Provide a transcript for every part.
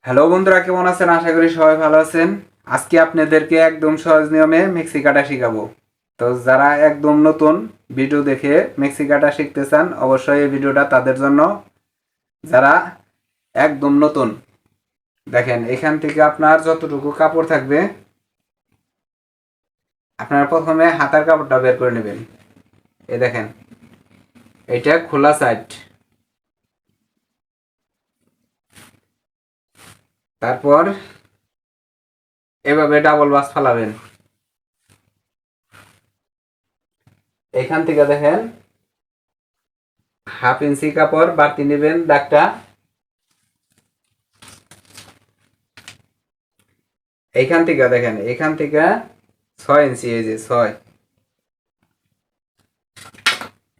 Hello বন্ধুরা, কেমন আছেন? আশা করি সবাই ভালো আছেন। আজকে আপনাদেরকে একদম সহজ নিয়মে মিক্সি কাটা শিখাবো। তো যারা একদম নতুন ভিডিও দেখে মিক্সি কাটা শিখতে চান, অবশ্যই এই ভিডিওটা তাদের জন্য। যারা একদম নতুন, দেখেন এখান থেকে আপনার যতটুকু কাপড় থাকবে, আপনারা প্রথমে হাতার কাপড়টা বের করে নেবেন। এই দেখেন, এটা খোলা সাইড। তারপর এভাবে ডাবল বাস ফালাবেন। এখান থেকে দেখেন হাফ ইঞ্চি কাপড় বাড়তি নেবেন দাগটা। এইখান থেকে দেখেন, এখান থেকে 6 ইঞ্চি, এই যে 6,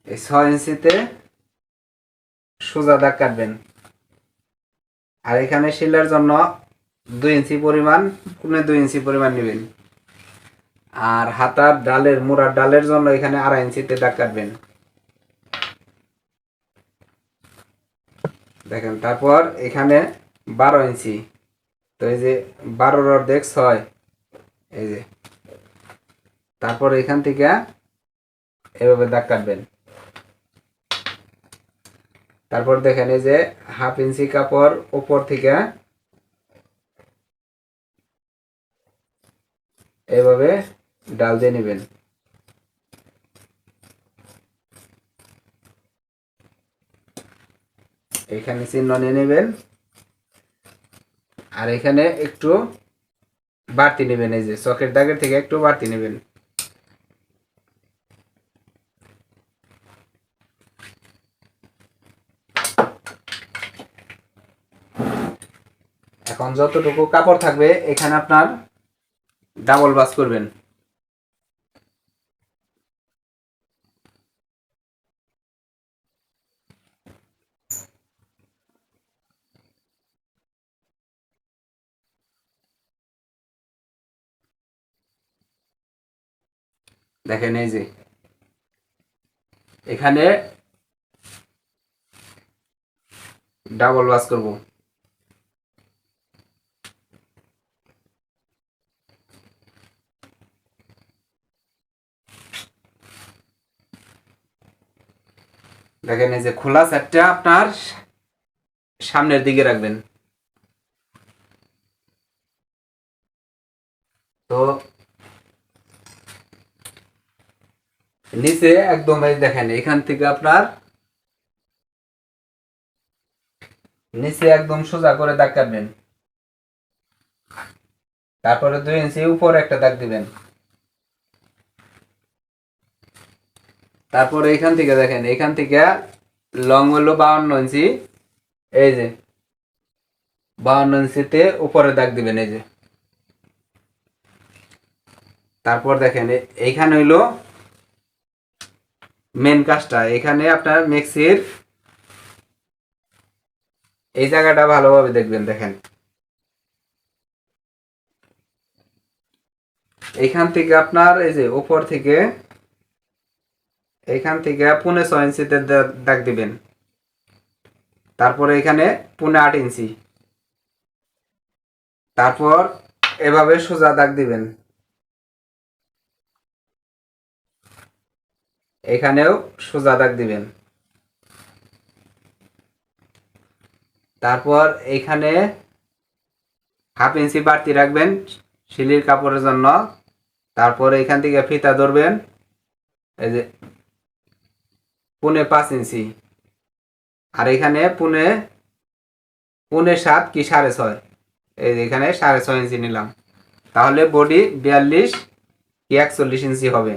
এই 6 ইঞ্চিতে সোজা দাগ কাটবেন। আর এখানে শিলার জন্য 2 ইঞ্চি পরিমাণ, 2 ইঞ্চি পরিমাণ নেবেন। আর হাতার ডালের মুড়ার ডালের জন্য এখানে 2.5 ইঞ্চিতে দাগ কাটবেন। দেখেন, তারপর এখানে 12 ইঞ্চি, তো এই যে 12-এর অর্ধেক 6, এই যে। তারপর এখান থেকে এভাবে দাগ কাটবেন। তারপর দেখেন, এই যে হাফ ইঞ্চি কাপড় উপর থেকে এভাবে ডাল দিয়ে নেবেন। এখানে চিহ্ন নিয়ে নেবেন, আর এখানে একটু বাড়তি নেবেন, এই যে চকের দাগের থেকে একটু বাড়তি নেবেন। এখন যতটুকু কাপড় থাকবে এখানে আপনার ডাবল বাস করবেন। দেখেন, এই যে এখানে ডাবল বাস করব। দেখেন, এই যে খোলা সাইডটা আপনার সামনের দিকে রাখবেন। তো নিচে একদম এই দেখেন, এখান থেকে আপনার নিচে একদম সোজা করে দাগ কাটবেন। তারপরে 2 ইঞ্চি উপরে একটা দাগ দিবেন। তারপরে এখান থেকে দেখেন, এখান থেকে লং হলো 52 ইঞ্চি, এই যে 52 ইঞ্চিতে উপরে দাগ দিবেন, এই যে। তারপর দেখেন, এইখানে হইলো মেন কাজটা। এখানে আপনার মিক্সির এই জায়গাটা ভালোভাবে দেখবেন। দেখেন, এইখান থেকে আপনার এই যে উপর থেকে এইখান থেকে 6.5 ইঞ্চিতে দাগ দিবেন। তারপরে এখানে 8.5 ইঞ্চি, তারপর এভাবে সোজা দাগ দিবেন। এখানেও সোজা দাগ দিবেন। তারপর এইখানে হাফ ইঞ্চি বাড়তি রাখবেন শিলির কাপড়ের জন্য। তারপর এখান থেকে ফিতা ধরবেন, এই যে 5.5 ইঞ্চি, আর এখানে 7.5 কি 6.5, এই যে এখানে 6.5 ইঞ্চি নিলাম। তাহলে বডি 42 কি 41 ইঞ্চি হবে।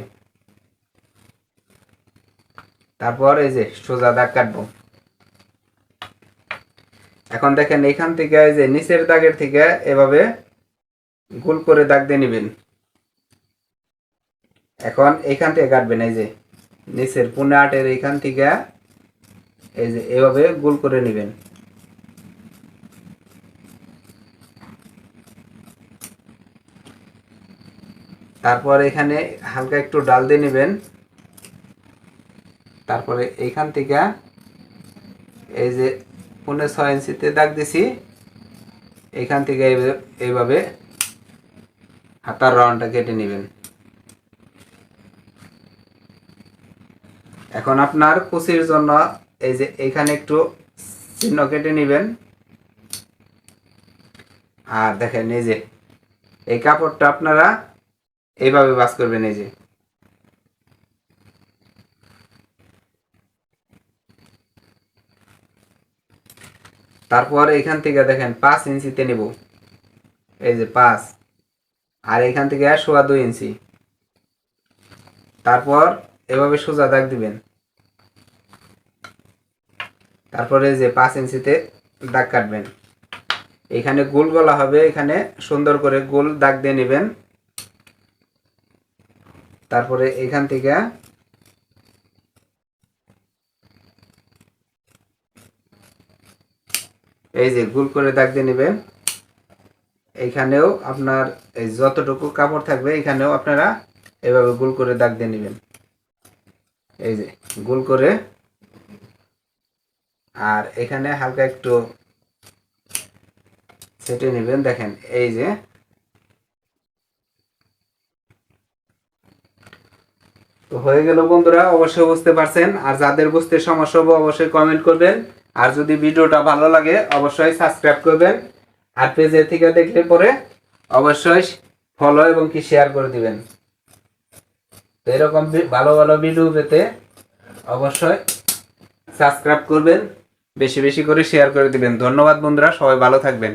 তারপর এই যে সোজা দাগ কাটবো। এখন দেখেন, এখান থেকে এই যে নিচের দাগের থেকে এভাবে গোল করে দাগ দিয়ে নেবেন। এখন এইখান থেকে কাটবেন, এই যে নিচের 8.5-এর এইখান থেকে এই যে এভাবে গোল করে নেবেন। তারপর এখানে হালকা একটু ডাল দিয়ে নেবেন। তারপরে এইখান থেকে এই যে 6.5 ইঞ্চিতে দাগ দিছি, এখান থেকে এইভাবে হাতার রাউন্ডটা কেটে নেবেন। এখন আপনার কুচির জন্য এই যে এখানে একটু চিহ্ন কেটে নেবেন। আর দেখেন এই যে এই কাপড়টা আপনারা এইভাবে ভাঁজ করবেন। এই যে তারপর এখান থেকে দেখেন 5 ইঞ্চিতে নেব। এই যে 5, আর এখান থেকে 2.25 ইঞ্চি। তারপর এভাবে সোজা দাগ দিবেন। তারপরে এই যে 5 ইঞ্চিতে দাগ কাটবেন। এখানে গোল গলা হবে, এখানে সুন্দর করে গোল দাগ দিয়ে নেবেন। তারপরে এখান থেকে এই যে গোল করে দাগ দিয়ে নেবেন। এইখানেও আপনার এই যতটুকু কাপড় থাকবে এখানেও আপনারা এভাবে গোল করে দাগ দিয়ে নেবেন। এই যে গোল করে, আর এখানে হালকা একটু সেটে নেবেন। দেখেন এই যে তো হয়ে গেল বন্ধুরা, অবশ্যই বুঝতে পারছেন। আর যাদের বুঝতে সমস্যা হবে অবশ্যই কমেন্ট করবেন। আর যদি ভিডিওটা ভালো লাগে অবশ্যই সাবস্ক্রাইব করবেন। আর পেজে থেকে দেখলে পরে অবশ্যই ফলো এবং কি শেয়ার করে দিবেন। তো এরকম ভালো ভালো ভিডিও পেতে অবশ্যই সাবস্ক্রাইব করবেন, বেশি বেশি করে শেয়ার করে দিবেন। ধন্যবাদ বন্ধুরা, সবাই ভালো থাকবেন।